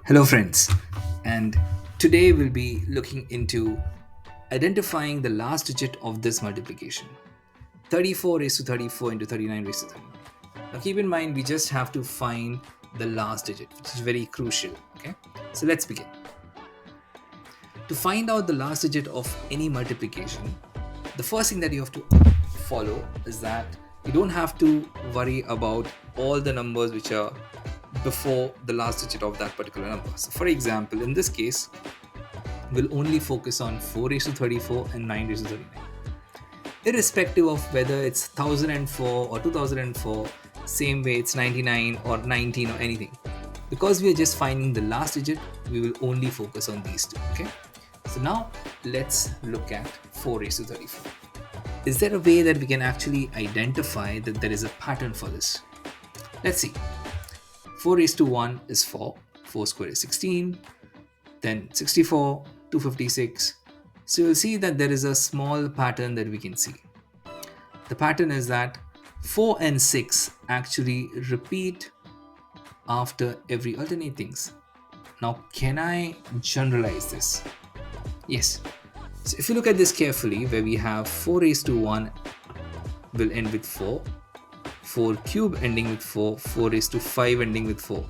Hello, friends, and today we'll be looking into identifying the last digit of this multiplication 34 raised to 34 into 39 raised to 39. Now, keep in mind, we just have to find the last digit, which is very crucial. Okay, so let's begin. To find out the last digit of any multiplication, the first thing that you have to follow is that you don't have to worry about all the numbers which are before the last digit of that particular number. So, for example, in this case, we'll only focus on 4 raised to 34 and 9 raised to 39. Irrespective of whether it's 1004 or 2004, same way it's 99 or 19 or anything. Because we are just finding the last digit, we will only focus on these two. Okay. So now let's look at 4 raised to 34. Is there a way that we can actually identify that there is a pattern for this? Let's see. 4 raised to 1 is 4. 4 squared is 16. Then 64, 256. So you'll see that there is a small pattern that we can see. The pattern is that 4 and 6 actually repeat after every alternate things. Now, can I generalize this? Yes. So if you look at this carefully, where we have 4 raised to 1 will end with 4, 4 cube ending with 4, 4 raised to 5 ending with 4.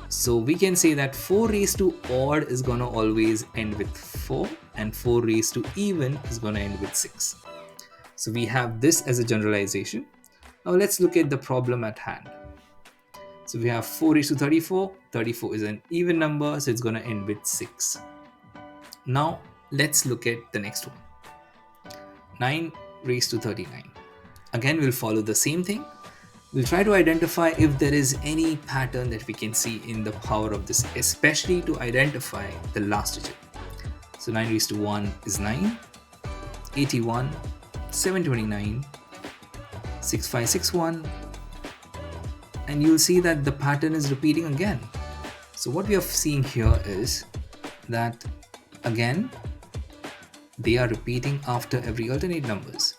So we can say that 4 raised to odd is going to always end with 4 and 4 raised to even is going to end with 6. So we have this as a generalization. Now let's look at the problem at hand. So we have 4 raised to 34. 34 is an even number, so it's going to end with 6. Now let's look at the next one. 9 raised to 39. Again, we'll follow the same thing. We'll try to identify if there is any pattern that we can see in the power of this, especially to identify the last digit. So 9 raised to 1 is 9, 81, 729, 6561, and you'll see that the pattern is repeating again. So what we are seeing here is that again they are repeating after every alternate numbers.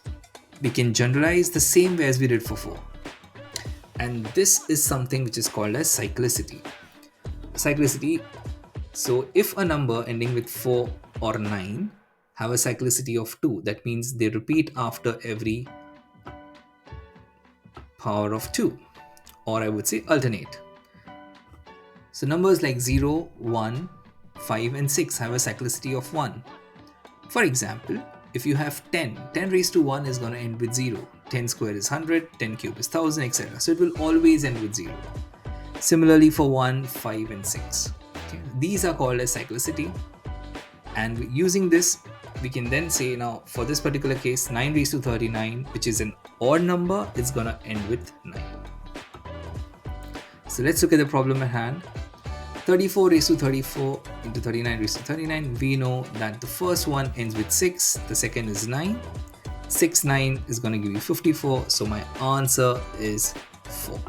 We can generalize the same way as we did for 4. And this is something which is called as cyclicity. Cyclicity, so if a number ending with 4 or 9 have a cyclicity of 2, that means they repeat after every power of 2, or I would say alternate. So numbers like 0, 1, 5 and 6 have a cyclicity of 1. For example, if you have 10 raised to 1 is going to end with 0. 10 square is 100, 10 cube is 1000, etc. So it will always end with 0. Similarly for 1, 5 and 6. Okay. These are called as cyclicity. And using this, we can then say now for this particular case, 9 raised to 39, which is an odd number, is going to end with 9. So let's look at the problem at hand. 34 raised to 34 into 39 raised to 39. We know that the first one ends with 6, the second is 9. 6, 9 is going to give you 54. So my answer is 4.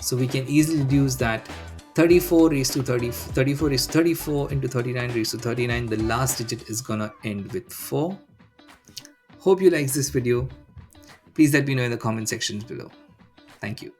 So we can easily deduce that 34 raised to 34 into 39 raised to 39. The last digit is going to end with 4. Hope you like this video. Please let me know in the comment sections below. Thank you.